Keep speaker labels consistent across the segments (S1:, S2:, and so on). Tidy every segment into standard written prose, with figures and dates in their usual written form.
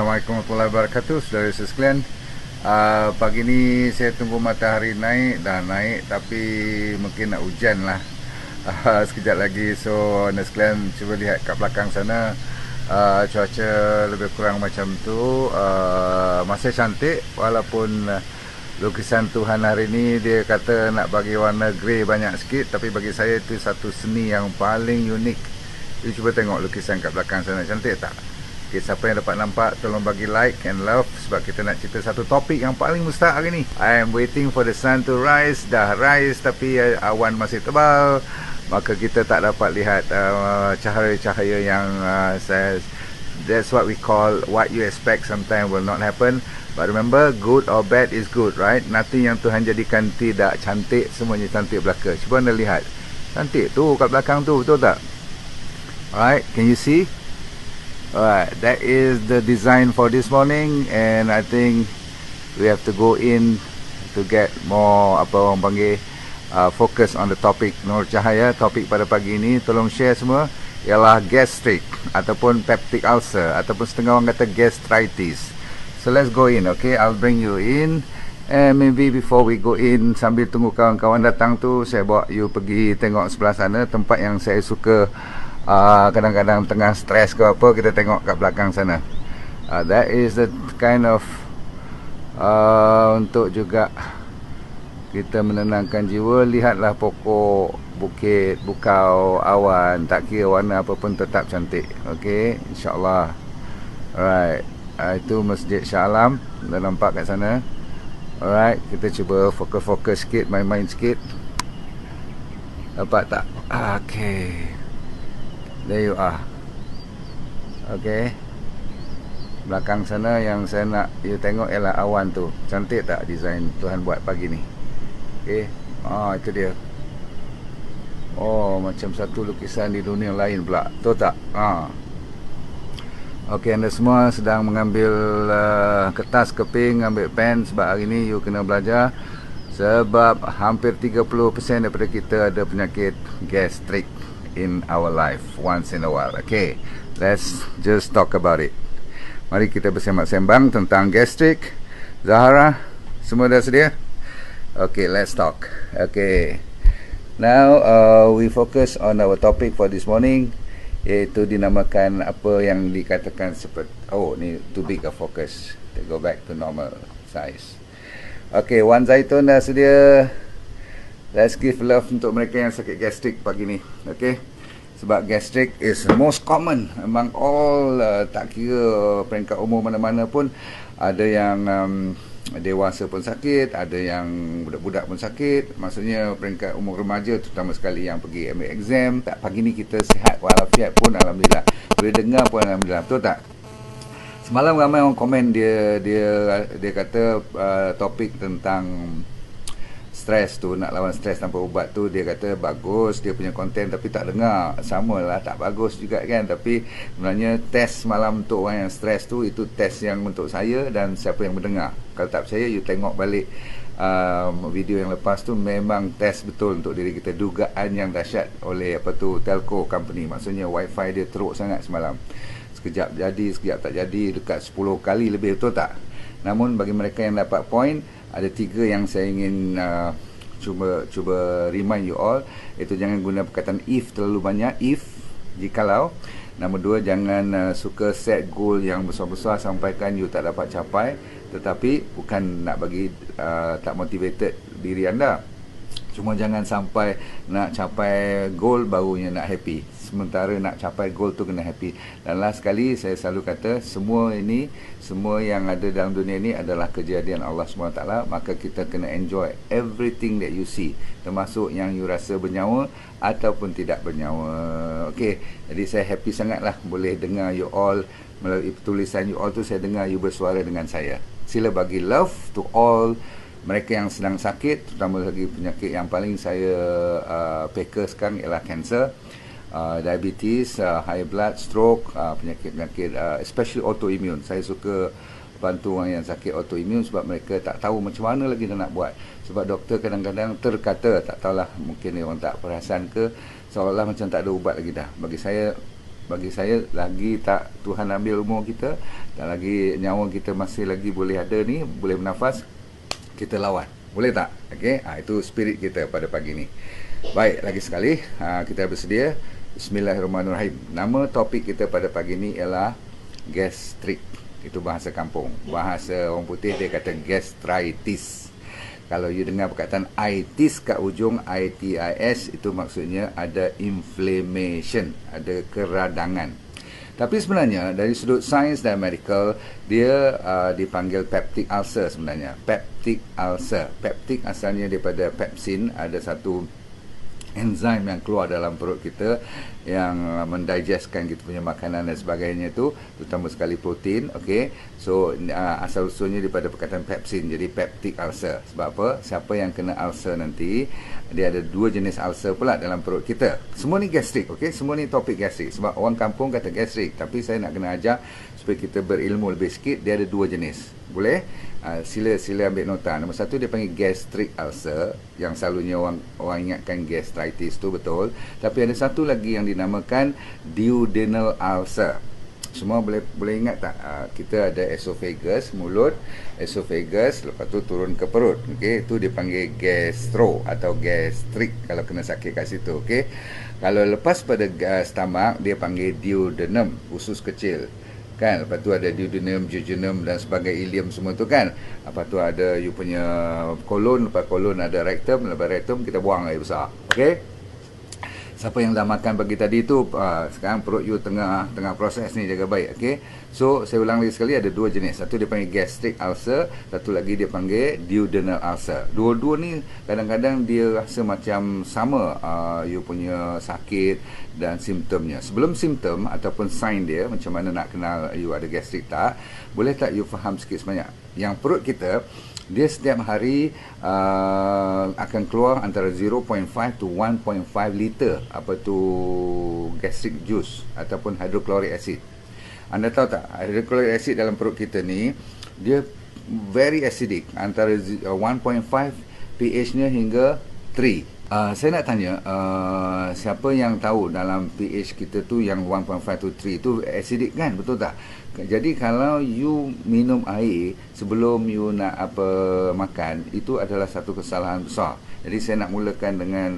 S1: Assalamualaikum warahmatullahi wabarakatuh, saudara sekalian. Pagi ni saya tunggu matahari naik, dah naik tapi mungkin nak hujan lah sekejap lagi. So anda sekalian cuba lihat kat belakang sana, cuaca lebih kurang macam tu. Masih cantik walaupun lukisan Tuhan hari ni dia kata nak bagi warna grey banyak sikit, tapi bagi saya itu satu seni yang paling unik. You cuba tengok lukisan kat belakang sana, cantik tak? Okay, siapa yang dapat nampak tolong bagi like and love sebab kita nak cerita satu topik yang paling mustahak hari ni. I am waiting for the sun to rise. Dah rise tapi awan masih tebal, maka kita tak dapat lihat cahaya-cahaya yang that's what we call what you expect sometimes will not happen. But remember, good or bad is good, right? Nothing yang Tuhan jadikan tidak cantik, semuanya cantik belaka. Cuba anda lihat, cantik tu kat belakang tu, betul tak? Alright, can you see? Alright, that is the design for this morning, and I think we have to go in to get more, apa orang panggil, focus on the topic. Nur Cahaya, topik pada pagi ini, tolong share semua, ialah gastric ataupun peptic ulcer ataupun setengah orang kata gastritis. So let's go in, okay? I'll bring you in, and maybe before we go in, sambil tunggu kawan-kawan datang tu, saya bawa you pergi tengok sebelah sana, tempat yang saya suka. Kadang-kadang tengah stres ke apa, kita tengok kat belakang sana. That is the kind of untuk juga kita menenangkan jiwa. Lihatlah pokok, bukit, bukau, awan, tak kira warna apa pun tetap cantik. Okay, insyaAllah. Alright, itu Masjid Shah Alam, dah nampak kat sana. Alright, kita cuba fokus-fokus sikit, main-main sikit. Nampak tak? Okay, there you are. Okay, belakang sana yang saya nak you tengok ialah awan tu. Cantik tak design Tuhan buat pagi ni? Okay, itu dia. Oh, macam satu lukisan di dunia lain pula, betul tak? Okay, anda semua sedang mengambil kertas, keping, ambil pen sebab hari ni you kena belajar. Sebab hampir 30% daripada kita ada penyakit gastrik in our life once in a while. Okay, let's just talk about it. Mari kita bersembang-sembang tentang gastric. Zahara, semua dah sedia? Okay, let's talk. Okay, now we focus on our topic for this morning, iaitu dinamakan apa yang dikatakan seperti, oh ni too big a focus, to go back to normal size. Okay, Wan Zaitun dah sedia. Let's give love untuk mereka yang sakit gastrik pagi ni. Okay, sebab gastrik is the most common among all, tak kira peringkat umur mana-mana pun. Ada yang dewasa pun sakit, ada yang budak-budak pun sakit. Maksudnya peringkat umur remaja, terutama sekali yang pergi ambil exam. Tak, pagi ni kita sihat walafiat pun alhamdulillah, boleh dengar pun alhamdulillah, betul tak? Semalam ramai orang komen, dia kata topik tentang stres tu, nak lawan stres tanpa ubat tu, dia kata bagus dia punya konten, tapi tak dengar. Sama lah, tak bagus juga kan. Tapi sebenarnya test malam untuk orang yang stres tu, itu test yang untuk saya dan siapa yang mendengar. Kalau tak percaya, you tengok balik video yang lepas tu, memang test betul untuk diri kita. Dugaan yang dahsyat oleh apa tu, telco company, maksudnya wifi dia teruk sangat semalam. Sekejap jadi, sekejap tak jadi, dekat 10 kali lebih, betul tak? Namun bagi mereka yang dapat point, ada 3 yang saya ingin cuba remind you all. Itu jangan guna perkataan if terlalu banyak. If, jikalau. Nombor 2, jangan suka set goal yang besar-besar sampaikan you tak dapat capai. Tetapi bukan nak bagi tak motivated diri anda. Cuma jangan sampai nak capai goal barunya nak happy, sementara nak capai goal tu kena happy. Dan last sekali, saya selalu kata, semua yang ada dalam dunia ini adalah kejadian Allah SWT. Maka kita kena enjoy everything that you see, termasuk yang you rasa bernyawa ataupun tidak bernyawa. Okay, jadi saya happy sangatlah boleh dengar you all. Melalui tulisan you all tu, saya dengar you bersuara dengan saya. Sila bagi love to all mereka yang sedang sakit, terutama lagi penyakit yang paling saya peka sekarang ialah kanser, diabetes, high blood, stroke, penyakit-penyakit especially autoimmune. Saya suka bantu orang yang sakit autoimmune sebab mereka tak tahu macam mana lagi nak buat. Sebab doktor kadang-kadang terkata, tak tahulah, mungkin orang tak perasan ke, seolah-olah macam tak ada ubat lagi dah. Bagi saya, bagi saya lagi tak Tuhan ambil umur kita, dan lagi nyawa kita masih lagi boleh ada ni, boleh bernafas, kita lawan. Boleh tak? Okey, itu spirit kita pada pagi ni. Baik, lagi sekali kita bersedia. Bismillahirrahmanirrahim. Nama topik kita pada pagi ni ialah gastrik. Itu bahasa kampung. Bahasa orang putih dia kata gastritis. Kalau you dengar perkataan itis kat ujung, ITIS, itu maksudnya ada inflammation, ada keradangan. Tapi sebenarnya dari sudut sains dan medical, dia dipanggil peptic ulcer sebenarnya. Peptic ulcer. Peptic asalnya daripada pepsin, ada satu enzim yang keluar dalam perut kita yang mendigestkan kita punya makanan dan sebagainya tu, terutama sekali protein. Okey, so asal usulnya daripada perkataan pepsin, jadi peptic ulcer. Sebab apa? Siapa yang kena ulcer nanti, dia ada dua jenis ulcer pula dalam perut kita. Semua ni gastrik, okey, semua ni topik gastrik. Sebab orang kampung kata gastrik, tapi saya nak kena ajar supaya kita berilmu lebih sikit. Dia ada dua jenis. Boleh? Sila ambil nota. Nombor satu dia panggil gastric ulcer, yang selalunya orang ingatkan gastritis tu, betul. Tapi ada satu lagi yang dinamakan duodenal ulcer. Semua boleh ingat tak? Kita ada esophagus, mulut, esophagus, lepas tu turun ke perut. Okey, itu dipanggil gastro atau gastric kalau kena sakit kat situ. Okey. Kalau lepas pada stomach, dia panggil duodenum, usus kecil. Kan, lepas tu ada duodenum, jejunum dan sebagainya, ileum semua tu kan. Lepas tu ada you punya kolon, lepas kolon ada rectum, lepas rectum kita buang air besar. Okey. Siapa yang dah makan pagi tadi tu, sekarang perut you tengah proses ni, jaga baik. Okey. So saya ulang lagi sekali, ada dua jenis. Satu dia panggil gastric ulcer, satu lagi dia panggil duodenal ulcer. Dua-dua ni kadang-kadang dia rasa macam sama you punya sakit dan simptomnya. Sebelum simptom ataupun sign dia, macam mana nak kenal you ada gastrik tak, boleh tak you faham sikit sebanyak yang perut kita, dia setiap hari akan keluar antara 0.5 to 1.5 liter apa tu gastric juice ataupun hydrochloric acid. Anda tahu tak, hydrochloric acid dalam perut kita ni dia very acidic, antara 1.5 pH-nya hingga 3. Saya nak tanya, siapa yang tahu dalam pH kita tu yang 1.5 to 3 tu acidic kan, betul tak? Jadi kalau you minum air sebelum you nak makan, itu adalah satu kesalahan besar. Jadi saya nak mulakan dengan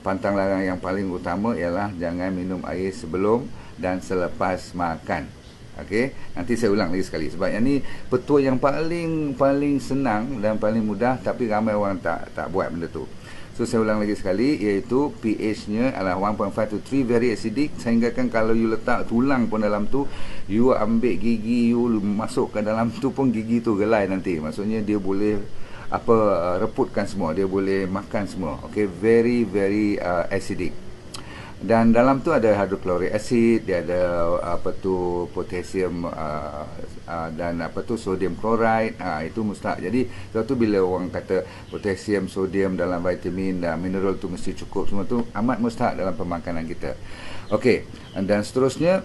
S1: pantang larang yang paling utama ialah jangan minum air sebelum dan selepas makan. Okey, nanti saya ulang lagi sekali sebab yang ni petua yang paling senang dan paling mudah, tapi ramai orang tak buat benda tu. So saya ulang lagi sekali, iaitu pH-nya adalah 1.5 to 3, very acidic, sehingga kan kalau you letak tulang pun dalam tu, you ambil gigi you masuk ke dalam tu pun gigi tu gelai nanti. Maksudnya dia boleh reputkan semua, dia boleh makan semua. Okay, very acidic. Dan dalam tu ada hydrochloric acid, dia ada potassium dan sodium chloride. Itu mustahak. Jadi sebab tu bila orang kata potassium, sodium dalam vitamin dan mineral tu mesti cukup, semua tu amat mustahak dalam pemakanan kita. Okey, dan seterusnya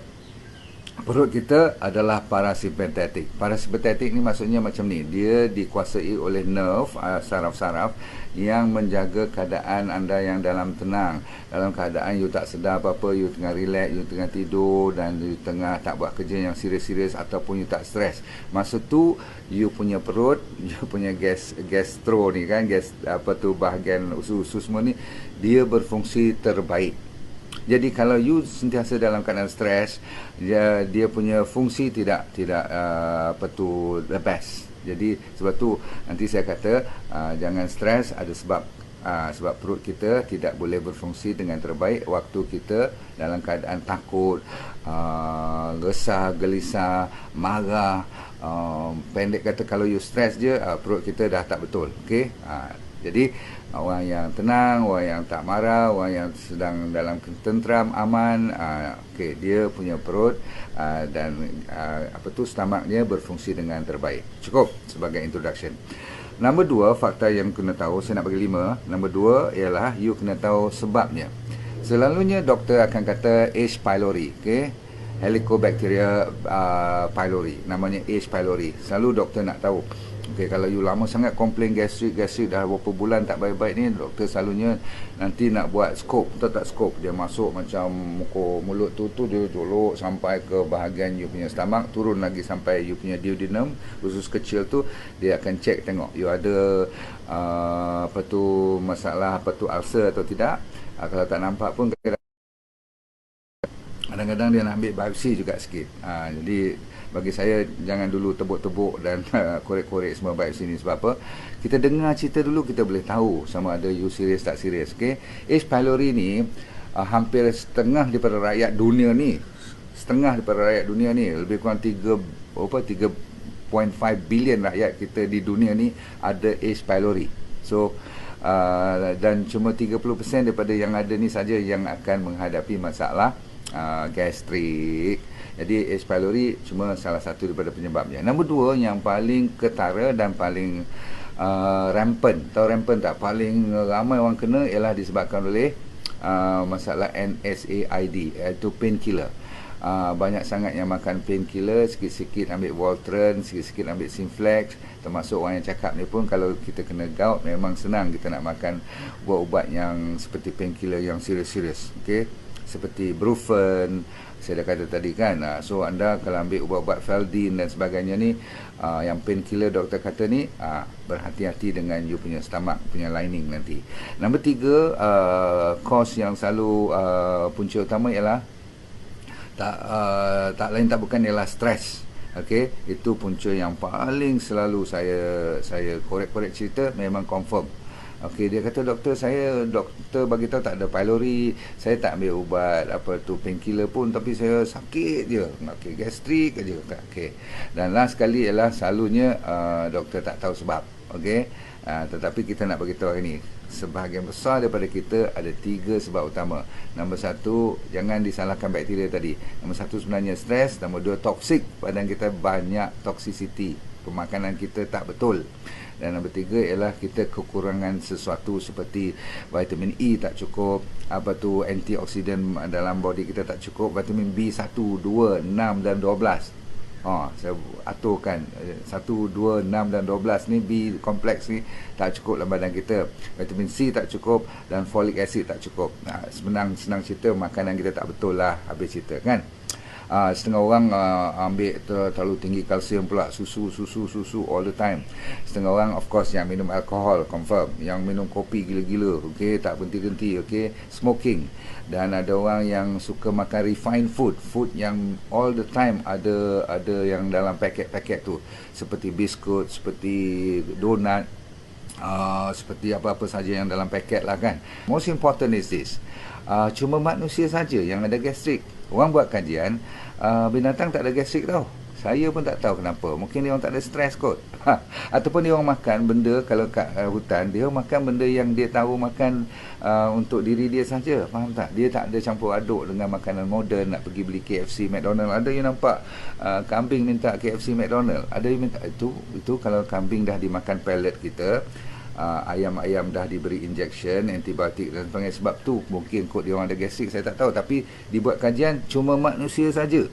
S1: perut kita adalah parasimpatetik. Parasimpatetik ni maksudnya macam ni, dia dikuasai oleh nerve, saraf-saraf yang menjaga keadaan anda yang dalam tenang. Dalam keadaan you tak sedar apa-apa, you tengah relax, you tengah tidur dan you tengah tak buat kerja yang serius-serius ataupun you tak stres. Masa tu you punya perut, you punya gastro ni kan, bahagian usus-usus semua ni, dia berfungsi terbaik. Jadi kalau you sentiasa dalam keadaan stres, dia punya fungsi tidak the best. Jadi sebab tu nanti saya kata jangan stres, ada sebab perut kita tidak boleh berfungsi dengan terbaik waktu kita dalam keadaan takut, resah, gelisah, marah. Pendek kata, kalau you stres je, perut kita dah tak betul. Okey. Jadi orang yang tenang, orang yang tak marah, orang yang sedang dalam tenteram, aman, dia punya perut dan stomachnya berfungsi dengan terbaik. Cukup sebagai introduction. Nombor 2, fakta yang kena tahu, saya nak bagi 5. Nombor 2 ialah you kena tahu sebabnya. Selalunya doktor akan kata H. pylori, Helicobacter pylori, namanya H. pylori. Selalu doktor nak tahu Okey, kalau you lama sangat komplain gastrik dah berapa bulan tak baik-baik ni, doktor selalunya nanti nak buat skop, betul tak skop? Dia masuk macam mulut tu dia colok sampai ke bahagian you punya stomach, turun lagi sampai you punya duodenum, usus kecil tu, dia akan check tengok you ada masalah ulcer atau tidak. Kalau tak nampak pun kadang-kadang dia nak ambil biopsi juga sikit. Jadi bagi saya jangan dulu tebuk-tebuk dan korek-korek semua biopsi ni. Sebab apa? Kita dengar cerita dulu, kita boleh tahu sama ada you serius tak serius. Okay? H. pylori ni hampir setengah daripada rakyat dunia ni, lebih kurang 3.5 bilion rakyat kita di dunia ni ada H. pylori. So dan cuma 30% daripada yang ada ni saja yang akan menghadapi masalah gastrik. Jadi H. pylori cuma salah satu daripada penyebabnya. Nombor dua, yang paling ketara dan paling rampant, tahu rampant tak? Paling ramai orang kena ialah disebabkan oleh masalah NSAID, iaitu painkiller. Banyak sangat yang makan painkiller, sikit-sikit ambil Voltaren, sikit-sikit ambil Sinflex. Termasuk orang yang cakap ni pun, kalau kita kena gout memang senang kita nak makan ubat-ubat yang seperti painkiller yang serius-serius. Okey, seperti Brufen, saya dah kata tadi kan. So anda kalau ambil ubat-ubat Feldin dan sebagainya ni, yang painkiller doktor kata ni, berhati-hati dengan you punya stomach punya lining nanti. Nombor tiga, cause yang selalu punca utama ialah tak lain tak bukan ialah stres. Okey, itu punca yang paling selalu saya korek-korek cerita, memang confirm. Okey, dia kata doktor bagi tahu tak ada pylori, saya tak ambil ubat painkiller pun, tapi saya sakit je, okey, gastrik aja. Okey, dan last sekali ialah selalunya doktor tak tahu sebab. Okey, tetapi kita nak bagi tahu hari ni, sebahagian besar daripada kita ada 3 sebab utama. Nombor 1, jangan disalahkan bakteria tadi. Nombor 1 sebenarnya stres. Nombor 2, toksik. Badan kita banyak toxicity, pemakanan kita tak betul. Dan nombor 3 ialah kita kekurangan sesuatu seperti vitamin E tak cukup, antioksidan dalam body kita tak cukup, vitamin B1, 2, 6 dan 12. Saya aturkan 1, 2, 6 dan 12 ni, B kompleks ni tak cukup dalam badan kita. Vitamin C tak cukup dan folic acid tak cukup. Senang cerita, makanan kita tak betul lah, habis cerita kan. Setengah orang ambil terlalu tinggi kalsium pula, susu all the time. Setengah orang of course yang minum alkohol, confirm. Yang minum kopi gila-gila, okey, tak berhenti-henti, okey, smoking. Dan ada orang yang suka makan refined food yang all the time ada yang dalam paket-paket tu, seperti biskut, seperti donat, seperti apa-apa saja yang dalam paket lah kan. Most important is this, cuma manusia saja yang ada gastrik. Orang buat kajian, binatang tak ada gastrik tau. Saya pun tak tahu kenapa. Mungkin dia orang tak ada stres kot. Ataupun dia orang makan benda, kalau kat hutan, dia orang makan benda yang dia tahu makan untuk diri dia saja. Faham tak? Dia tak ada campur aduk dengan makanan moden, nak pergi beli KFC, McDonald. Ada yang nampak kambing minta KFC, McDonald. Ada yang minta itu kalau kambing dah dimakan pellet kita, ayam-ayam dah diberi injection antibiotik dan sebagainya. Sebab tu mungkin kot dia orang ada gastrik, saya tak tahu. Tapi dibuat kajian, cuma manusia saja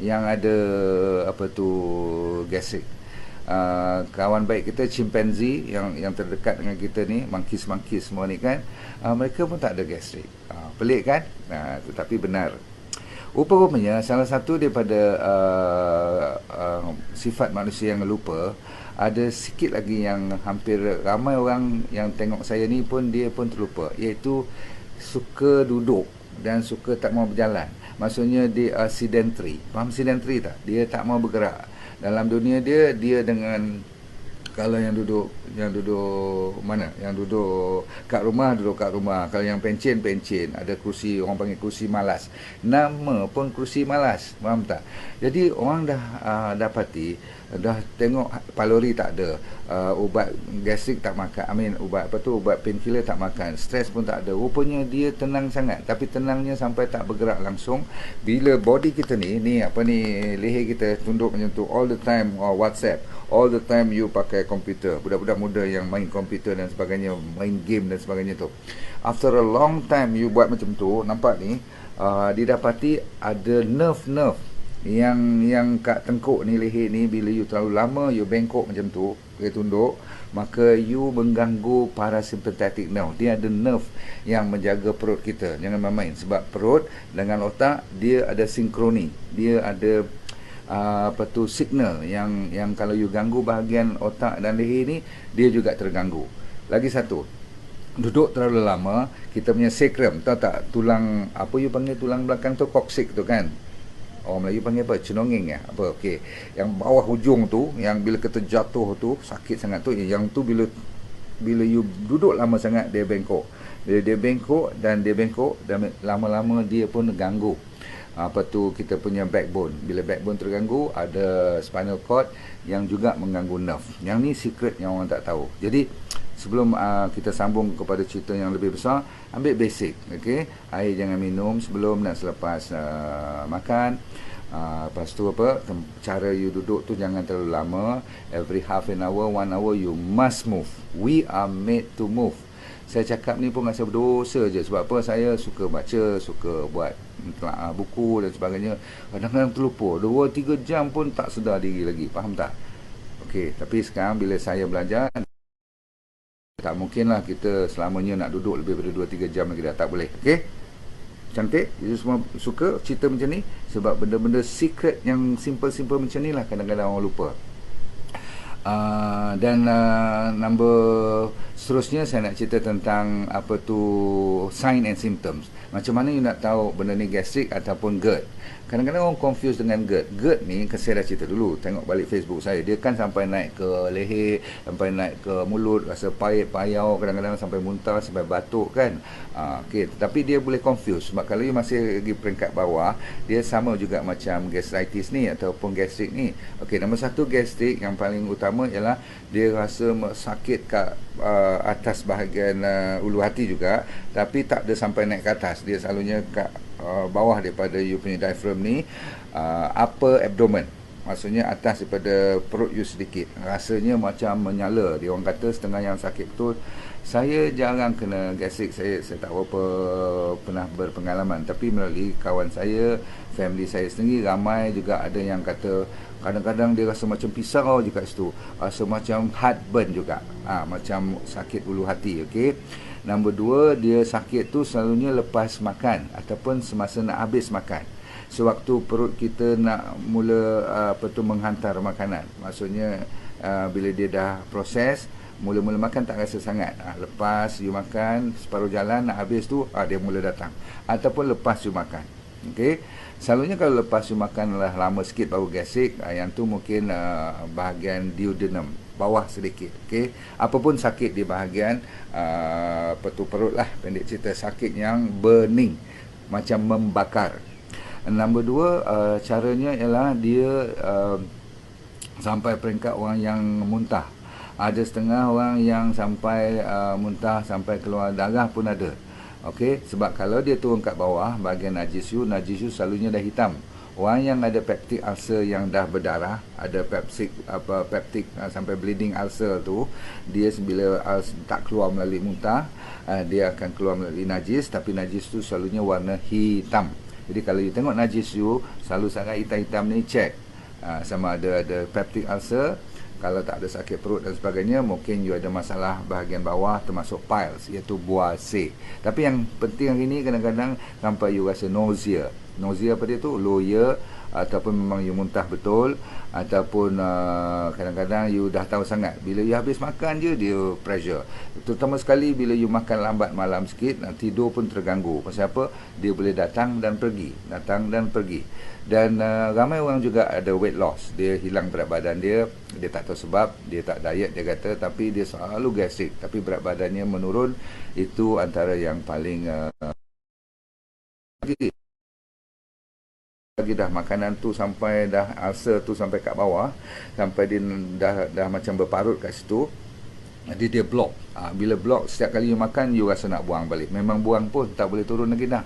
S1: yang ada gastrik. Kawan baik kita chimpanzee yang terdekat dengan kita ni, monkeys semua ni kan, mereka pun tak ada gastrik. Pelik kan? Tetapi benar. Rupa-rupanya salah satu daripada sifat manusia yang lupa, ada sikit lagi yang hampir ramai orang yang tengok saya ni pun dia pun terlupa, iaitu suka duduk dan suka tak mau berjalan. Maksudnya dia sedentary. Faham sedentary tak? Dia tak mau bergerak. Dalam dunia dia dengan, kalau yang duduk mana? Yang duduk kat rumah, duduk kat rumah. Kalau yang pencen, ada kerusi, orang panggil kerusi malas. Nama pun kerusi malas. Faham tak? Jadi orang dah dapati, dah tengok pylori tak ada, ubat gastrik tak makan, ubat painkiller tak makan, stres pun tak ada. Rupanya dia tenang sangat, tapi tenangnya sampai tak bergerak langsung. Bila body kita ni leher kita tunduk macam tu all the time, WhatsApp all the time, you pakai komputer. Budak-budak muda yang main komputer dan sebagainya, main game dan sebagainya tu, after a long time you buat macam tu, nampak ni, didapati ada nerve yang kat tengkuk ni, leher ni, bila you terlalu lama you bengkok macam tu, dia tunduk, maka you mengganggu parasympathetic nerve. Dia ada nerve yang menjaga perut kita. Jangan main-main, sebab perut dengan otak dia ada sinkroni, dia ada signal yang kalau you ganggu bahagian otak dan leher ni, dia juga terganggu. Lagi satu, duduk terlalu lama, kita punya sacrum, tahu tak, tulang apa you panggil, tulang belakang tu, coccyx tu kan, orang Melayu panggil apa, cenongeng ya, apa, okey, yang bawah hujung tu, yang bila kita jatuh tu sakit sangat tu, yang tu bila you duduk lama sangat, dia bengkok. Bila dia bengkok dan lama-lama dia pun ganggu kita punya backbone. Bila backbone terganggu, ada spinal cord yang juga mengganggu nerve. Yang ni secret yang orang tak tahu. Jadi sebelum kita sambung kepada cerita yang lebih besar, ambil basic, okey. Air jangan minum sebelum dan selepas makan. Lepas tu cara you duduk tu jangan terlalu lama. Every half an hour, 1 hour you must move. We are made to move. Saya cakap ni pun rasa berdosa je. Sebab apa? Saya suka baca, suka buat buku dan sebagainya. Kadang-kadang terlupa 2-3 jam pun tak sedar diri lagi. Faham tak? Okey, tapi sekarang bila saya belajar, tak mungkinlah kita selamanya nak duduk lebih daripada 2-3 jam lagi dah. Tak boleh. Okey? Cantik? You semua suka cerita macam ni? Sebab benda-benda secret yang simple-simple macam ni lah kadang-kadang orang lupa. Dan number seterusnya saya nak cerita tentang sign and symptoms. Macam mana you nak tahu benda ni gastrik ataupun GERD. Kadang-kadang orang confuse dengan GERD. GERD ni, saya dah cerita dulu, tengok balik Facebook saya, dia kan sampai naik ke leher, sampai naik ke mulut, rasa pahit, payau, kadang-kadang sampai muntah, sampai batuk kan. Okay. Tapi dia boleh confuse, sebab kalau you masih lagi peringkat bawah, dia sama juga macam gastritis ni ataupun gastrik ni. Okay, nombor satu gastrik yang paling utama ialah dia rasa sakit kat atas bahagian ulu hati juga, tapi tak ada sampai naik ke atas. Dia selalunya kat bawah daripada you punya diaphragm ni, upper abdomen, maksudnya atas daripada perut you sedikit. Rasanya macam menyala. Dia orang kata setengah yang sakit betul. Saya jarang kena gastrik, saya tak berapa pernah berpengalaman, tapi melalui kawan saya, family saya sendiri, ramai juga ada yang kata kadang-kadang dia rasa macam pisau je kat situ, rasa macam heartburn juga, macam sakit ulu hati. Okey. Nombor dua, dia sakit tu selalunya lepas makan ataupun semasa nak habis makan. Sewaktu perut kita nak mula menghantar makanan, maksudnya bila dia dah proses, mula-mula makan tak rasa sangat, lepas you makan separuh jalan nak habis tu, dia mula datang. Ataupun lepas you makan. Okey. Selalunya kalau lepas you makan lah lama sikit baru gastrik, yang tu mungkin bahagian duodenum, bawah sedikit. Okey. Apapun sakit di bahagian perut lah, pendek cerita, sakit yang burning, macam membakar. Nombor dua, caranya ialah dia sampai peringkat orang yang muntah. Ada setengah orang yang sampai muntah, sampai keluar darah pun ada. Okey, sebab kalau dia turun kat bawah bahagian najis you selalunya dah hitam. Orang yang ada peptic ulcer yang dah berdarah, ada peptic sampai bleeding ulcer tu, dia bila tak keluar melalui muntah, dia akan keluar melalui najis, tapi najis tu selalunya warna hitam. Jadi kalau you tengok najis you selalu sangat hitam-hitam ni, check sama ada peptic ulcer. Kalau tak ada sakit perut dan sebagainya, mungkin you ada masalah bahagian bawah termasuk piles, iaitu buah C. Tapi yang penting hari ni, kadang-kadang sampai you rasa nausea. Nausea apa dia tu? Loya, ataupun memang you muntah betul, ataupun kadang-kadang you dah tahu sangat, bila you habis makan je dia pressure. Terutama sekali bila you makan lambat malam sikit, tidur pun terganggu. Pasal apa? Dia boleh datang dan pergi, datang dan pergi. Dan ramai orang juga ada weight loss, dia hilang berat badan dia tak tahu sebab, dia tak diet dia kata, tapi dia selalu gastrik, tapi berat badannya menurun. Itu antara yang paling lagi dah makanan tu sampai dah ulcer tu sampai kat bawah, sampai dia dah macam berparut kat situ. Jadi dia block. Bila block, setiap kali you makan, you rasa nak buang balik. Memang buang pun tak boleh turun lagi dah.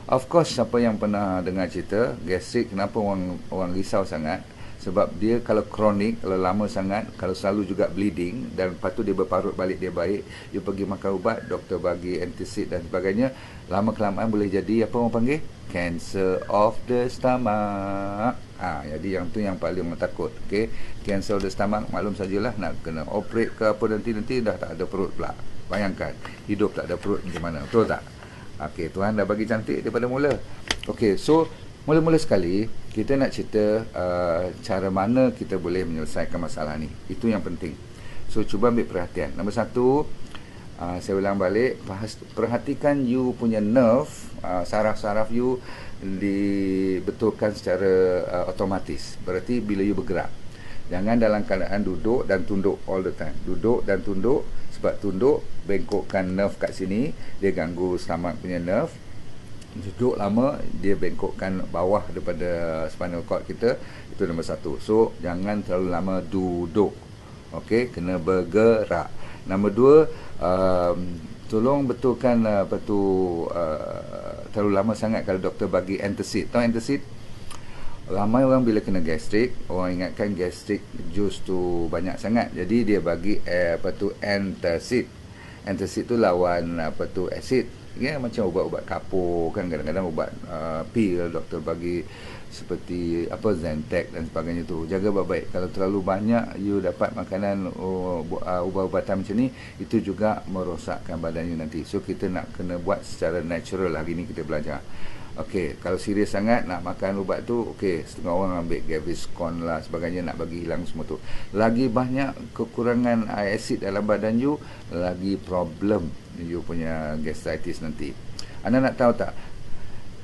S1: Of course, siapa yang pernah dengar cerita gastrik, kenapa orang risau sangat? Sebab dia kalau kronik, kalau lama sangat, kalau selalu juga bleeding, dan lepas tu dia berparut balik, dia baik, you pergi makan ubat, doktor bagi antacid dan sebagainya, lama kelamaan boleh jadi apa orang panggil? Cancer of the stomach. Jadi yang tu yang paling takut. Okey, cancer of the stomach, maklum sajalah, nak kena operate ke apa, nanti dah tak ada perut pula. Bayangkan, hidup tak ada perut macam mana, betul tak? Okey, Tuhan dah bagi cantik daripada mula. Okey, so mula-mula sekali kita nak cerita cara mana kita boleh menyelesaikan masalah ni. Itu yang penting. So cuba ambil perhatian. Nombor satu, saya ulang balik, perhatikan you punya nerve, saraf-saraf you dibetulkan secara otomatis. Berarti bila you bergerak, jangan dalam keadaan duduk dan tunduk all the time. Duduk dan tunduk, sebab tunduk bengkokkan nerve kat sini, dia ganggu stomach punya nerve. Duduk lama, dia bengkokkan bawah daripada spinal cord kita. Itu nombor satu. So jangan terlalu lama duduk. Okey, kena bergerak. Nombor dua, tolong betulkan terlalu lama sangat kalau doktor bagi antacid. Tahu antacid? Ramai orang bila kena gastrik, orang ingatkan gastrik jus tu banyak sangat. Jadi dia bagi antacid. Antacid tu lawan acid. Ya, macam ubat-ubat kapur kan, kadang-kadang ubat pil doktor bagi seperti Zantac dan sebagainya tu. Jaga baik-baik. Kalau terlalu banyak you dapat makanan ubat-ubatan macam ni, itu juga merosakkan badan you nanti. So kita nak kena buat secara natural. Hari ni kita belajar. Okey, kalau serius sangat nak makan ubat tu, okey, setengah orang ambil Gaviscon lah sebagainya, nak bagi hilang semua tu. Lagi banyak kekurangan asid dalam badan you, lagi problem you punya gastritis nanti. Anda nak tahu tak,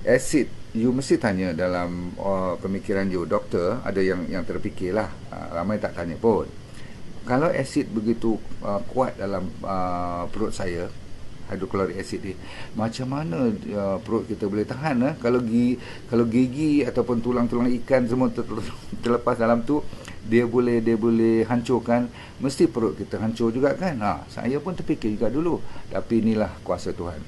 S1: asid, you mesti tanya dalam pemikiran you, doktor, ada yang terfikirlah, ramai tak tanya pun. Kalau asid begitu kuat dalam perut saya, hidroklorik asid ni, macam mana perut kita boleh tahan? Kalau gigi ataupun tulang-tulang ikan semua terlepas dalam tu, dia boleh hancurkan, mesti perut kita hancur juga kan. Saya pun terfikir juga dulu, tapi inilah kuasa Tuhan.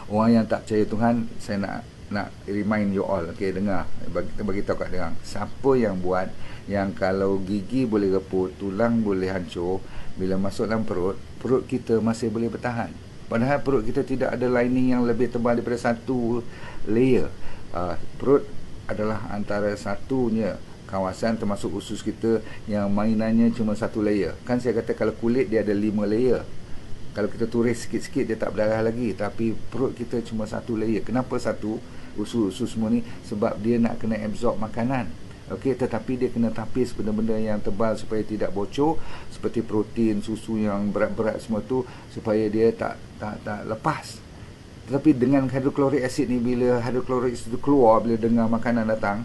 S1: Orang yang tak percaya Tuhan, saya nak remind you all. Okey, dengar, bagi tahu kat dia, siapa yang buat yang kalau gigi boleh reput, tulang boleh hancur, bila masuk dalam perut kita masih boleh bertahan. Padahal perut kita tidak ada lining yang lebih tebal daripada satu layer. Perut adalah antara satunya kawasan termasuk usus kita yang mainannya cuma satu layer. Kan saya kata kalau kulit dia ada 5 layer. Kalau kita turis sikit-sikit dia tak berdarah lagi. Tapi perut kita cuma satu layer. Kenapa satu? Usus-usus semua ni sebab dia nak kena absorb makanan. Okey, tetapi dia kena tapis benda-benda yang tebal supaya tidak bocor, seperti protein, susu yang berat-berat semua tu, supaya dia tak lepas. Tetapi dengan hidroklorik asid ni, bila hidroklorik asid tu keluar bila dengar makanan datang,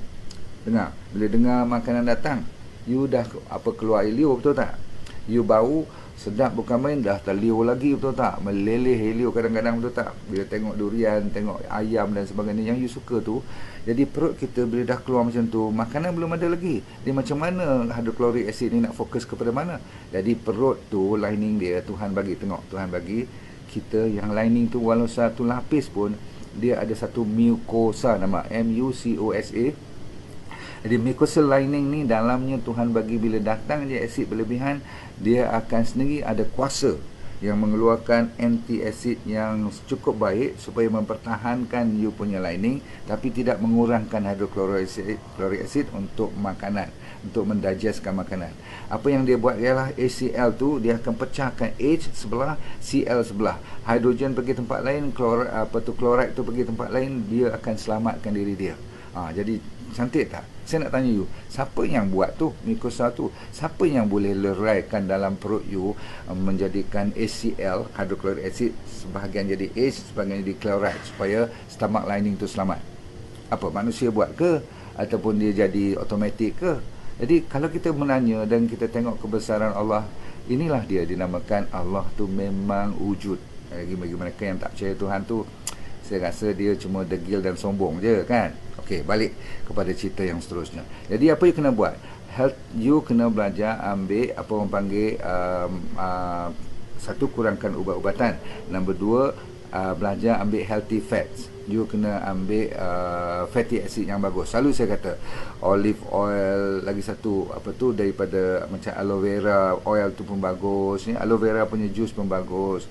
S1: bila dengar makanan datang, you dah keluar air liur, betul tak? You bau sedap bukan main, dah terliur lagi, betul tak? Meleleh liur kadang-kadang, betul tak? Bila tengok durian, tengok ayam dan sebagainya yang you suka tu. Jadi perut kita bila dah keluar macam tu, makanan belum ada lagi. Dia macam mana hidroklorik asid ni nak fokus kepada mana? Jadi perut tu, lining dia Tuhan bagi, tengok, Tuhan bagi kita yang lining tu walau satu lapis pun, dia ada satu mucosa, nama MUCOSA. Jadi mucosal lining ni dalamnya Tuhan bagi, bila datang je asid berlebihan, dia akan sendiri ada kuasa yang mengeluarkan anti-acid yang cukup baik supaya mempertahankan you punya lining, tapi tidak mengurangkan hidroklorik asid untuk makanan, untuk mendigestkan makanan. Apa yang dia buat ialah HCl tu dia akan pecahkan H sebelah, Cl sebelah. Hidrogen pergi tempat lain, chloride tu pergi tempat lain, dia akan selamatkan diri dia. Jadi cantik tak? Saya nak tanya you, siapa yang buat tu, mucosa tu? Siapa yang boleh leraikan dalam perut you, menjadikan HCl, hydrochloric acid, sebahagian jadi H, sebahagian jadi chloride, supaya stomach lining tu selamat? Apa, manusia buat ke? Ataupun dia jadi automatik ke? Jadi kalau kita menanya dan kita tengok kebesaran Allah, inilah dia dinamakan Allah tu memang wujud. Bagi mereka yang tak percaya Tuhan tu, saya rasa dia cuma degil dan sombong je kan. Okey, balik kepada cerita yang seterusnya. Jadi apa you kena buat? You kena belajar ambil apa orang panggil satu, kurangkan ubat-ubatan. Nombor dua, belajar ambil healthy fats. You kena ambil fatty acid yang bagus. Selalu saya kata olive oil, lagi satu apa tu daripada macam aloe vera oil tu pun bagus ni, aloe vera punya jus pun bagus.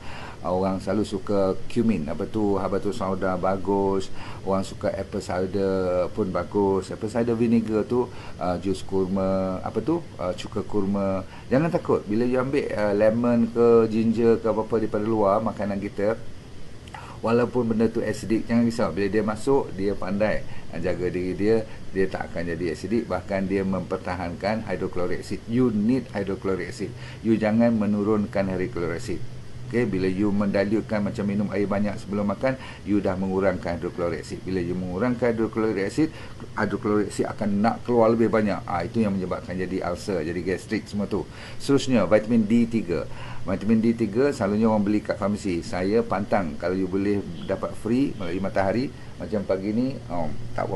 S1: Orang selalu suka cumin, apa tu, habatus sauda bagus. Orang suka apple cider pun bagus. Apple cider vinegar tu, jus kurma, apa tu, cuka kurma. Jangan takut bila you ambil lemon ke ginger ke apa-apa daripada luar makanan kita, walaupun benda tu acidic, jangan risau. Bila dia masuk, dia pandai jaga diri dia, dia tak akan jadi acidic. Bahkan dia mempertahankan hydrochloric acid. You need hydrochloric acid. You jangan menurunkan hydrochloric acid. Okay, bila you mendalutkan macam minum air banyak sebelum makan, you dah mengurangkan hydrochloric acid. Bila you mengurangkan hydrochloric acid akan nak keluar lebih banyak. Itu yang menyebabkan jadi ulcer, jadi gastrik semua tu. Seterusnya, vitamin D3. Vitamin D3 selalunya orang beli kat farmasi. Saya pantang kalau you boleh dapat free melalui matahari. Macam pagi ni, tak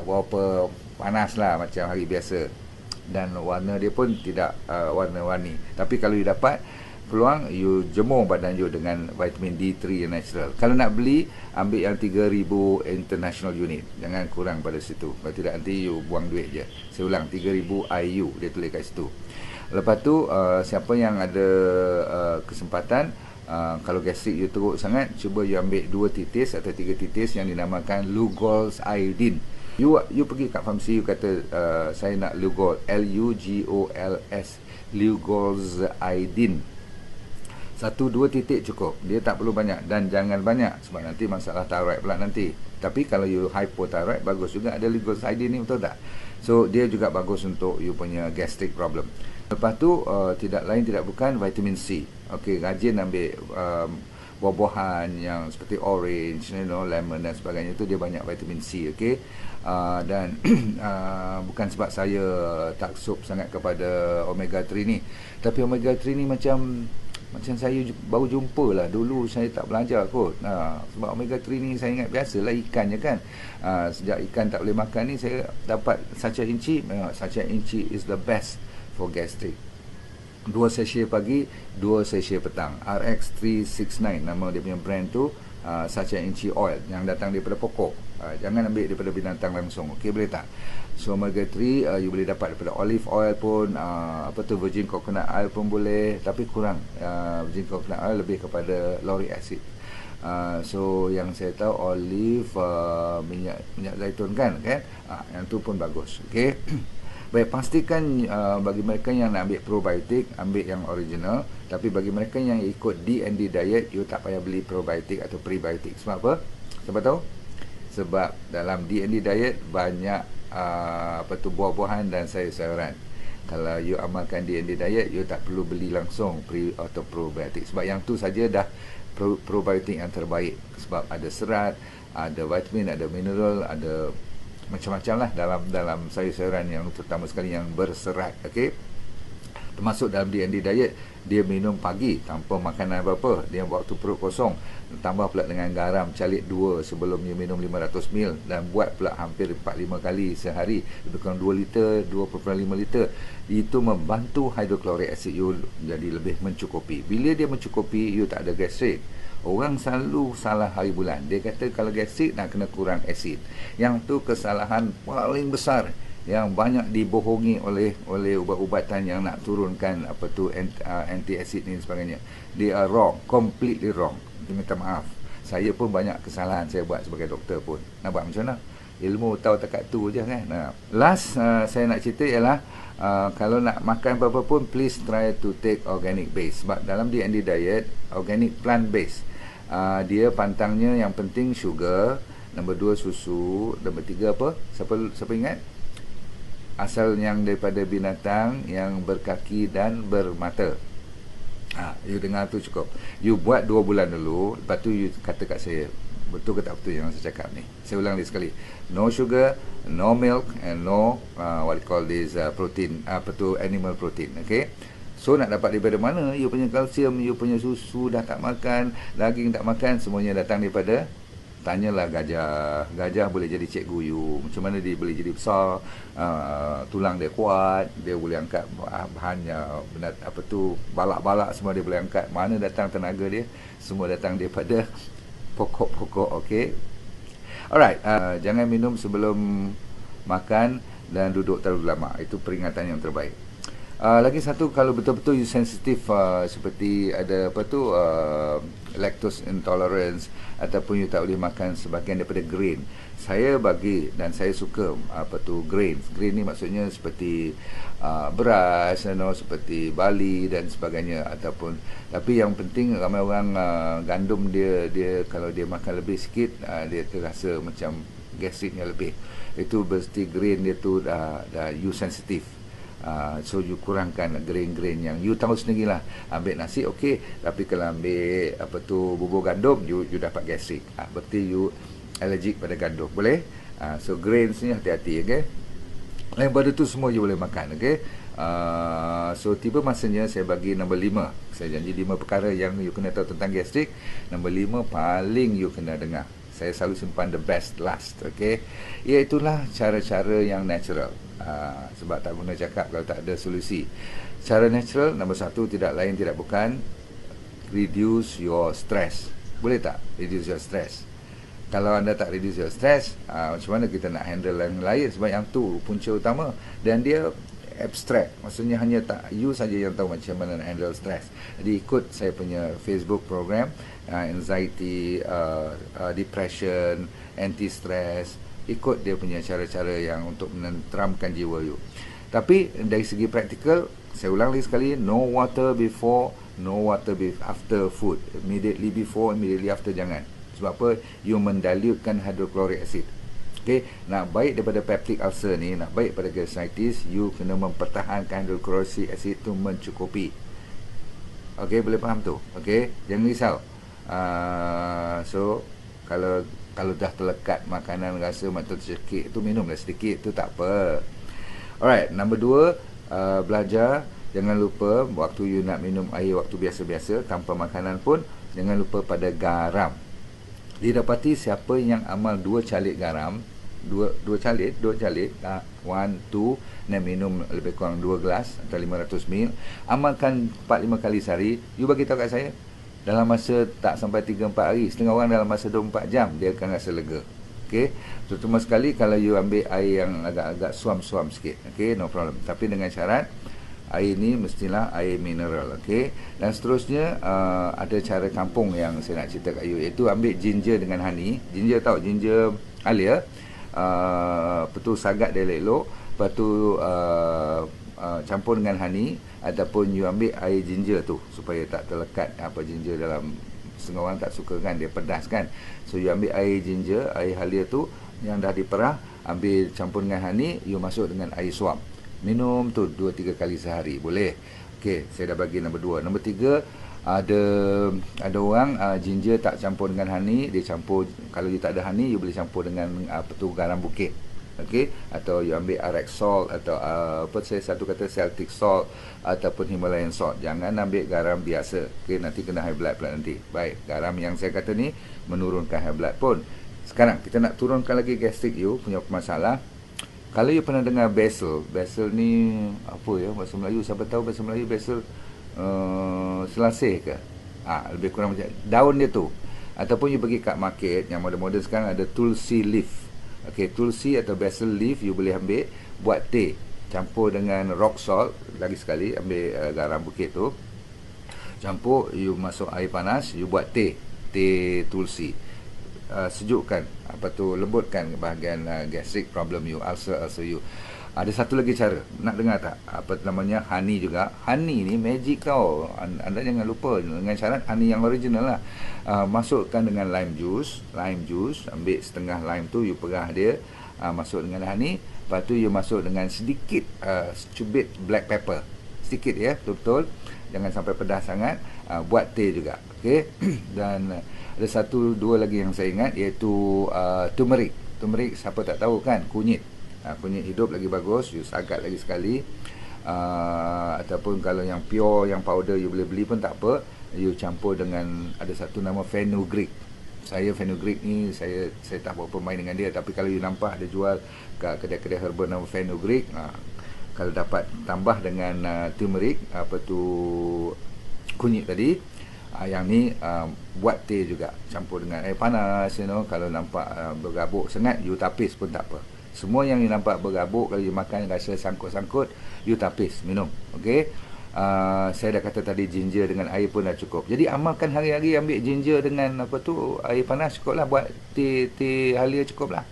S1: berapa panas lah macam hari biasa. Dan warna dia pun tidak warna-warni. Tapi kalau you dapat peluang, you jemur badan you dengan vitamin D3 yang natural. Kalau nak beli, ambil yang 3000 international unit. Jangan kurang pada situ. Kalau tidak nanti you buang duit je. Saya ulang, 3000 IU dia tulis kat situ. Lepas tu, siapa yang ada kesempatan, kalau gastrik you teruk sangat, cuba you ambil 2 titis atau 3 titis yang dinamakan Lugol's iodine. You pergi kat farmasi, you kata saya nak Lugol, L-U-G-O-L-S, Lugol's iodine. 1-2 titik cukup. Dia tak perlu banyak. Dan jangan banyak, sebab nanti masalah thyroid pula nanti. Tapi kalau you hypothyroid, bagus juga ada Lugol's iodine ni, betul tak? So dia juga bagus untuk you punya gastric problem. Lepas tu tidak lain tidak bukan vitamin C. Okey, rajin ambil buah-buahan yang seperti orange, lemon dan sebagainya, itu dia banyak vitamin C. Okey. Dan bukan sebab saya taksub sangat kepada omega 3 ni, tapi omega 3 ni macam saya baru jumpa lah. Dulu saya tak belajar kot. Sebab omega 3 ni saya ingat biasalah ikan je kan. Sejak ikan tak boleh makan ni, saya dapat sachet inci. Sachet inci is the best for gastric. 2 sachet pagi, 2 sachet petang. RX369 nama dia punya brand tu. Sachet inci oil yang datang daripada pokok. Jangan ambil daripada binatang langsung. Okey, boleh tak? So omega 3 you boleh dapat daripada olive oil pun, virgin coconut oil pun boleh, tapi kurang. Virgin coconut oil lebih kepada lauric acid. So yang saya tahu olive, minyak zaitun kan, yang tu pun bagus. Okey. Baik, pastikan bagi mereka yang nak ambil probiotik, ambil yang original. Tapi bagi mereka yang ikut D&D diet, you tak payah beli probiotik atau prebiotik. Sebab apa? Sebab tahu? Sebab dalam D&D diet banyak buah-buahan dan sayur-sayuran. Kalau you amalkan D&D diet, you tak perlu beli langsung pre atau probiotik. Sebab yang tu saja dah probiotik yang terbaik. Sebab ada serat, ada vitamin, ada mineral, ada macam-macam lah dalam sayur-sayuran, yang terutama sekali yang berserat. Okey, termasuk dalam D&D diet, dia minum pagi tanpa makanan apa-apa, dia waktu perut kosong, tambah pula dengan garam calik 2 sebelum you minum 500 ml, dan buat pula hampir 4-5 kali sehari, lebih kurang 2 liter, 2.5 liter. Itu membantu hydrochloric acid you jadi lebih mencukupi. Bila dia mencukupi, you tak ada gastrik. Orang selalu salah hari bulan. Dia kata kalau gastrik nak kena kurang asid. Yang tu kesalahan paling besar yang banyak dibohongi oleh ubat-ubatan yang nak turunkan anti acid ni dan sebagainya. They are wrong, completely wrong. Minta maaf. Saya pun banyak kesalahan saya buat sebagai doktor pun. Nak buat macam mana? Ilmu tahu takat tu je kan. Last saya nak cerita ialah kalau nak makan apa-apa pun, please try to take organic base. Sebab dalam D&D diet, organic plant base, dia pantangnya yang penting sugar, nombor 2 susu, nombor 3 apa? Siapa ingat? Asal yang daripada binatang yang berkaki dan bermata. You dengar tu cukup. You buat 2 bulan dulu, lepas tu you kata kat saya, betul ke tak betul yang saya cakap ni? Saya ulang lagi sekali. No sugar, no milk, and no what you call this protein, animal protein. Okay? So nak dapat daripada mana? You punya kalsium, you punya susu dah tak makan, daging tak makan, semuanya datang daripada, tanyalah gajah. Gajah boleh jadi cikgu you. Macam mana dia boleh jadi besar, tulang dia kuat, dia boleh angkat bahannya, balak-balak semua dia boleh angkat. Mana datang tenaga dia? Semua datang daripada pokok-pokok. Okey. Alright, jangan minum sebelum makan dan duduk terlalu lama. Itu peringatan yang terbaik. Lagi satu, kalau betul-betul you sensitif, seperti ada apa tu, lactose intolerance, ataupun you tak boleh makan sebahagian daripada grain, saya bagi dan saya suka apa tu, grain ni maksudnya seperti beras, seperti barley dan sebagainya. Ataupun, tapi yang penting ramai orang gandum dia kalau dia makan lebih sikit, dia terasa macam gastricnya lebih. Itu mesti grain dia tu dah you sensitif. So you kurangkan grain-grain yang you tahu sendirilah. Ambil nasi okey, tapi kalau ambil apa tu, bubur gandum, you dapat gastrik. Berarti you allergic pada gandum. Boleh? So grains ni hati-hati, okey. Lain pada tu semua you boleh makan, okey. So tiba masanya saya bagi nombor 5. Saya janji 5 perkara yang you kena tahu tentang gastrik. Nombor 5 paling you kena dengar. Saya selalu simpan the best last, okey. Iaitulah cara-cara yang natural. Sebab tak guna cakap kalau tak ada solusi. Cara natural, nombor 1, tidak lain tidak bukan reduce your stress. Boleh tak reduce your stress? Kalau anda tak reduce your stress, macam mana kita nak handle yang lain? Sebab yang tu punca utama, dan dia abstract, maksudnya hanya tak you saja yang tahu macam mana nak handle stress. Jadi ikut saya punya Facebook program, anxiety, depression, anti-stress. Ikut dia punya cara-cara yang untuk menenteramkan jiwa you. Tapi dari segi praktikal, saya ulang lagi sekali, no water before, no water after food. Immediately before, immediately after jangan. Sebab apa? You mendilutekan hydrochloric acid. Okay, nak baik daripada peptic ulcer ni, nak baik pada gastritis, you kena mempertahankan hydrochloric acid tu mencukupi. Okay, boleh faham tu? Okay, jangan risau. So kalau dah terlekat makanan, rasa mata tercekik tu, minumlah sedikit, tu tak apa. Alright, nombor 2, belajar. Jangan lupa waktu you nak minum air waktu biasa-biasa tanpa makanan pun, jangan lupa pada garam. Didapati siapa yang amal 2 calik garam, 2 calik, 1, 2, dan minum lebih kurang 2 gelas atau 500 ml, amalkan 4-5 kali sehari. You bagi tahu kat saya, dalam masa tak sampai 3-4 hari, setengah orang dalam masa 24 jam dia akan rasa lega. Okey, terutama sekali kalau you ambil air yang agak-agak suam-suam sikit. Okey, no problem. Tapi dengan syarat air ni mestilah air mineral. Okey, dan seterusnya ada cara kampung yang saya nak cerita kat you, iaitu ambil ginger dengan honey. Ginger tahu, ginger alia, lepas tu sagat dia elok, lepas tu campur dengan honey, ataupun you ambil air ginger tu supaya tak terlekat apa ginger dalam. Setengah orang tak suka kan, dia pedas kan. So you ambil air ginger, air halia tu yang dah diperah, ambil campur dengan honey, you masuk dengan air suam. Minum tu 2-3 kali sehari, boleh. Okey, saya dah bagi nombor 2. Nombor 3, ada orang ginger tak campur dengan honey, dia campur, kalau you tak ada honey, you boleh campur dengan apa tu, garam bukit. Okey, atau you ambil Arax salt, atau apa saya satu kata Celtic salt, ataupun Himalayan salt. Jangan ambil garam biasa. Okey, nanti kena high blood pula nanti. Baik, garam yang saya kata ni menurunkan high blood pun. Sekarang kita nak turunkan lagi gastrik you punya masalah. Kalau you pernah dengar basil, basil ni apa ya bahasa Melayu? Siapa tahu bahasa Melayu basil? Selasih ke? Lebih kurang macam daun dia tu. Ataupun you pergi kat market yang moden-moden sekarang, ada tulsi leaf. Okey, tulsi atau basil leaf you boleh ambil, buat teh, campur dengan rock salt. Lagi sekali ambil garam bukit tu, campur, you masuk air panas, you buat teh tulsi. Sejukkan apa tu, lembutkan bahagian gastric problem you, ulcer you. Ada satu lagi cara, nak dengar tak? Apa namanya, honey juga. Honey ni magic tau. Anda jangan lupa, dengan syarat honey yang original lah. Masukkan dengan lime juice, ambil setengah lime tu, you perah dia, masuk dengan honey. Lepas tu you masuk dengan sedikit cubit black pepper, sedikit ya, betul-betul, jangan sampai pedas sangat. Buat teh juga. Okey. Dan ada 1-2 lagi yang saya ingat, iaitu turmeric. Turmeric siapa tak tahu kan, kunyit. Kunyit hidup lagi bagus, you sagat lagi sekali. Ataupun kalau yang pure, yang powder you boleh beli pun tak apa, you campur dengan, ada satu nama fenugreek. Saya fenugreek ni saya tak berapa main dengan dia, tapi kalau you nampak ada jual kat kedai-kedai herbal nama fenugreek, kalau dapat tambah dengan turmeric, apa tu, kunyit tadi, yang ni buat teh juga, campur dengan air panas, kalau nampak bergabuk sangat, you tapis pun tak apa. Semua yang you nampak bergabuk, kalau you makan rasa sangkut-sangkut, you tapis, minum. Okey. Saya dah kata tadi ginger dengan air pun dah cukup. Jadi amalkan hari-hari, ambil ginger dengan apa tu, air panas cukup lah. Buat teh halia cukup lah.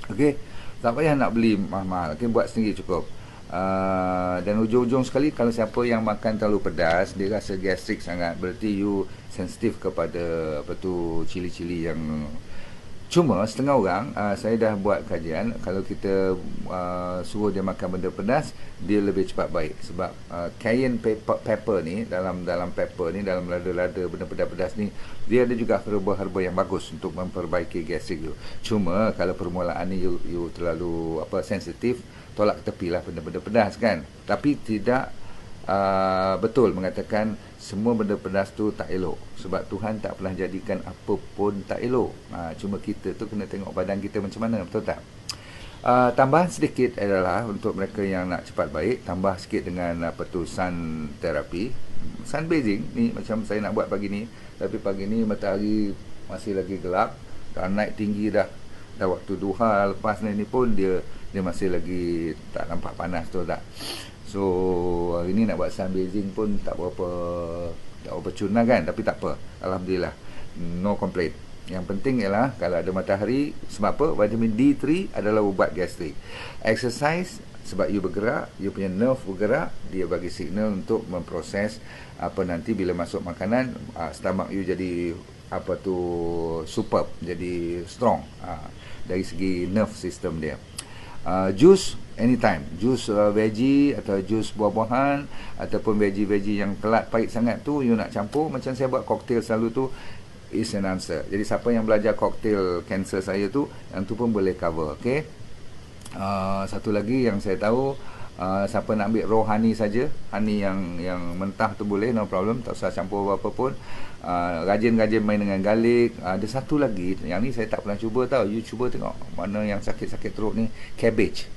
S1: Okey. Tak payah nak beli mahal-mahal. Okey, buat sendiri cukup. Dan ujung-ujung sekali, kalau siapa yang makan terlalu pedas, dia rasa gastrik sangat, berarti you sensitif kepada apa tu, cili-cili yang. Cuma setengah orang, saya dah buat kajian, kalau kita suruh dia makan benda pedas, dia lebih cepat baik. Sebab cayenne pepper ni, dalam pepper ni, dalam lada-lada benda pedas-pedas ni, dia ada juga herba-herba yang bagus untuk memperbaiki gastrik you. Cuma kalau permulaan ni you terlalu sensitif, tolak ke tepi lah benda-benda pedas kan. Tapi tidak betul mengatakan semua benda pedas tu tak elok. Sebab Tuhan tak pernah jadikan apa pun tak elok. Cuma kita tu kena tengok badan kita macam mana, betul tak? Tambahan sedikit adalah untuk mereka yang nak cepat baik, tambah sikit dengan apa tu, sun therapy, sunbathing ni. Macam saya nak buat pagi ni, tapi pagi ni matahari masih lagi gelap, dah naik tinggi dah waktu duha. Lepas ni pun dia masih lagi tak nampak panas tu tak. So hari ni nak buat sunbathing pun tak berapa cun lah kan. Tapi tak apa, Alhamdulillah, no complaint. Yang penting ialah kalau ada matahari. Sebab apa? Vitamin D3 adalah ubat gastrik. Exercise, sebab you bergerak, you punya nerve bergerak, dia bagi signal untuk memproses apa nanti bila masuk makanan, stomach you jadi apa tu, superb, jadi strong dari segi nerve system dia. Jus anytime, jus veggie atau jus buah-buahan ataupun veggie yang telat pahit sangat tu, you nak campur. Macam saya buat koktail selalu tu, is an answer. Jadi siapa yang belajar koktail cancer saya tu, yang tu pun boleh cover. Okay. Satu lagi yang saya tahu, siapa nak ambil raw honey saja, honey yang mentah tu boleh, no problem, tak usah campur apa-apa pun. Rajin-rajin main dengan garlic. Ada satu lagi, yang ni saya tak pernah cuba tau. You cuba tengok, mana yang sakit-sakit teruk ni, cabbage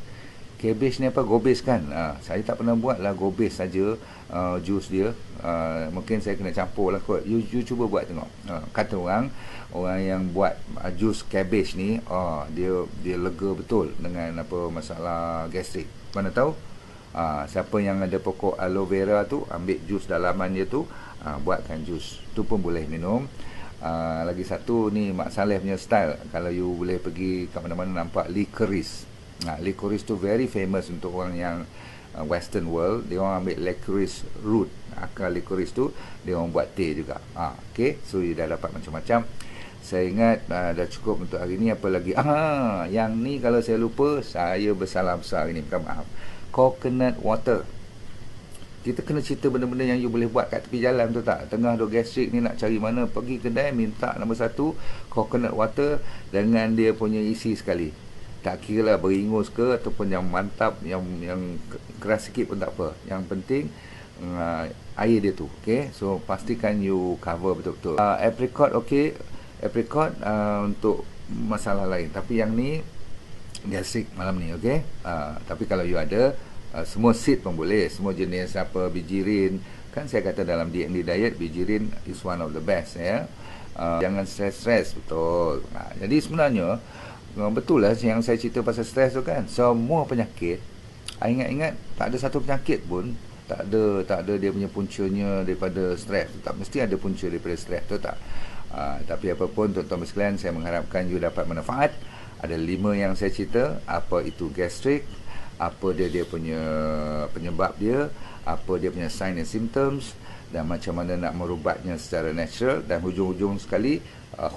S1: ni apa, gobes kan. Saya tak pernah buat lah gobes saja, jus dia. Mungkin saya kena campur lah kot. You cuba buat tengok. Kata orang yang buat jus cabbage ni, dia lega betul dengan apa masalah gastrik. Mana tahu. Siapa yang ada pokok aloe vera tu, ambil jus dalaman dia tu, buatkan jus tu pun boleh minum. Lagi satu ni, Mak Saleh punya style. Kalau you boleh pergi kat mana-mana nampak licorice. Licorice tu very famous untuk orang yang western world. Dia orang ambil licorice root, akar licorice tu, dia orang buat teh juga. Okay, so you dah dapat macam-macam. Saya ingat dah cukup untuk hari ni. Apa lagi? Yang ni kalau saya lupa, saya bersalah besar ini, minta maaf. Coconut water. Kita kena cerita benda-benda yang you boleh buat kat tepi jalan tu tak. Tengah duk gastrik ni nak cari mana, pergi kedai, minta nombor 1 coconut water dengan dia punya isi sekali. Tak kira lah beringus ke ataupun yang mantap, yang keras sikit pun tak apa. Yang penting air dia tu. Okay, so pastikan you cover betul-betul. Apricot, okay, apricot untuk masalah lain. Tapi yang ni gastrik malam ni, okay. Tapi kalau you ada semua seed pun boleh, semua jenis apa, bijirin. Kan saya kata dalam DND diet, bijirin is one of the best ya. Jangan stress, betul. Jadi sebenarnya betul lah yang saya cerita pasal stres tu kan. Semua penyakit, ingat-ingat, tak ada satu penyakit pun tak ada dia punya puncanya daripada stres. Tak mesti ada punca daripada stres tu tak. Tapi apapun tuan-tuan sekalian, saya mengharapkan you dapat manfaat. Ada 5 yang saya cerita. Apa itu gastrik, apa dia punya penyebab dia, apa dia punya sign and symptoms, dan macam mana nak merubatnya secara natural, dan hujung-hujung sekali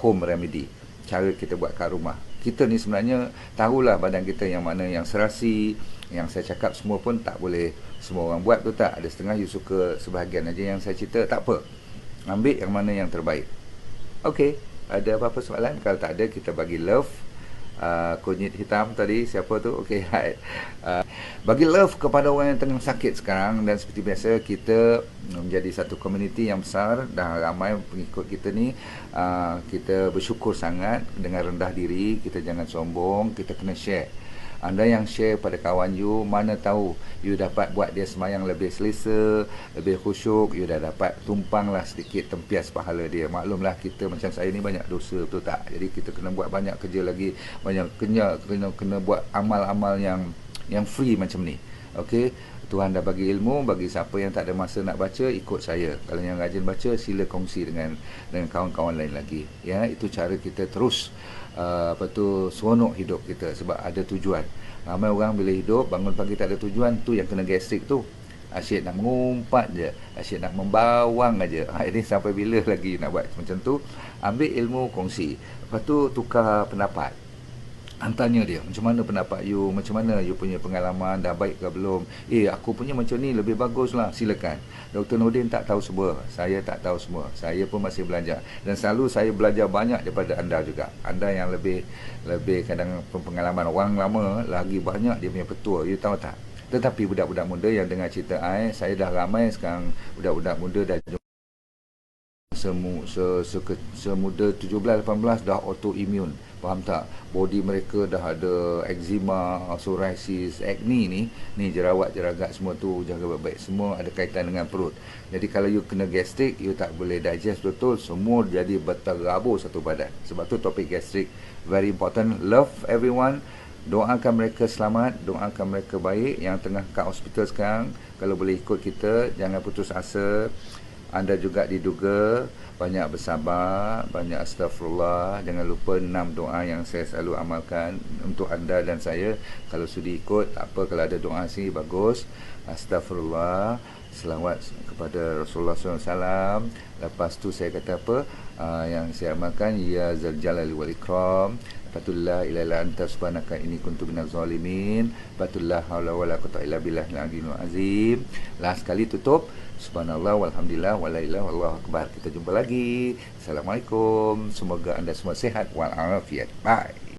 S1: home remedy, cara kita buat kat rumah. Kita ni sebenarnya tahulah badan kita yang mana yang serasi. Yang saya cakap semua pun tak boleh semua orang buat tu tak. Ada setengah you suka sebahagian aja yang saya cerita, tak apa. Ambil yang mana yang terbaik. Okey, ada apa-apa soalan? Kalau tak ada, kita bagi love. Kunyit hitam tadi, siapa tu? Okey, right. Bagi love kepada orang yang tengah sakit sekarang. Dan seperti biasa, kita menjadi satu komuniti yang besar, dah ramai pengikut kita ni. Kita bersyukur sangat dengan rendah diri. Kita jangan sombong, kita kena share. Anda yang share pada kawan you, mana tahu you dapat buat dia semayang lebih selesa, lebih khusyuk, you dah dapat tumpanglah sedikit tempias pahala dia. Maklumlah kita macam saya ni banyak dosa, betul tak? Jadi kita kena buat banyak kerja lagi, banyak kena buat amal-amal yang free macam ni. Okey, Tuhan dah bagi ilmu. Bagi siapa yang tak ada masa nak baca, ikut saya. Kalau yang rajin baca, sila kongsi dengan kawan-kawan lain lagi. Ya, itu cara kita terus seronok hidup kita sebab ada tujuan. Ramai orang bila hidup bangun pagi tak ada tujuan, tu yang kena gastrik tu. Asyik nak mengumpat je, asyik nak membawang aja. Ini sampai bila lagi nak buat macam tu? Ambil ilmu, kongsi. Lepas tu tukar pendapat. Tanya dia, macam mana pendapat you, macam mana you punya pengalaman, dah baik ke belum? Aku punya macam ni lebih bagus lah, silakan. Dr. Nordin tak tahu semua, saya tak tahu semua, saya pun masih belajar. Dan selalu saya belajar banyak daripada anda juga. Anda yang lebih kadang pengalaman, orang lama lagi banyak dia punya petua, you tahu tak? Tetapi budak-budak muda yang dengar cerita saya dah ramai sekarang budak-budak muda dah semuda 17-18 dah autoimmune, faham tak? Body mereka dah ada eczema, psoriasis, acne ni jerawat-jeragat semua tu jaga baik-baik, semua ada kaitan dengan perut. Jadi kalau you kena gastrik, you tak boleh digest betul, semua jadi berterabur satu badan. Sebab tu topik gastrik very important. Love everyone, doakan mereka selamat, doakan mereka baik. Yang tengah kat hospital sekarang, kalau boleh ikut kita, jangan putus asa. Anda juga diduga, banyak bersabar, banyak astagfirullah. Jangan lupa 6 doa yang saya selalu amalkan untuk anda dan saya. Kalau sudi ikut, tak apa. Kalau ada doa sini, bagus. Astagfirullah, selawat kepada Rasulullah SAW. Lepas tu saya kata apa? Yang saya amalkan, ya zal jalali wal ikram. Fatullah ilaila anta subhanaka inni kuntu minaz zalimin. Fatullah haula wala quwwata illa billahil aliyyil azim. Last kali tutup. Subhanallah walhamdulillah wala ilaha wallahu akbar. Kita jumpa lagi. Assalamualaikum. Semoga anda semua sihat wal afiat. Bye.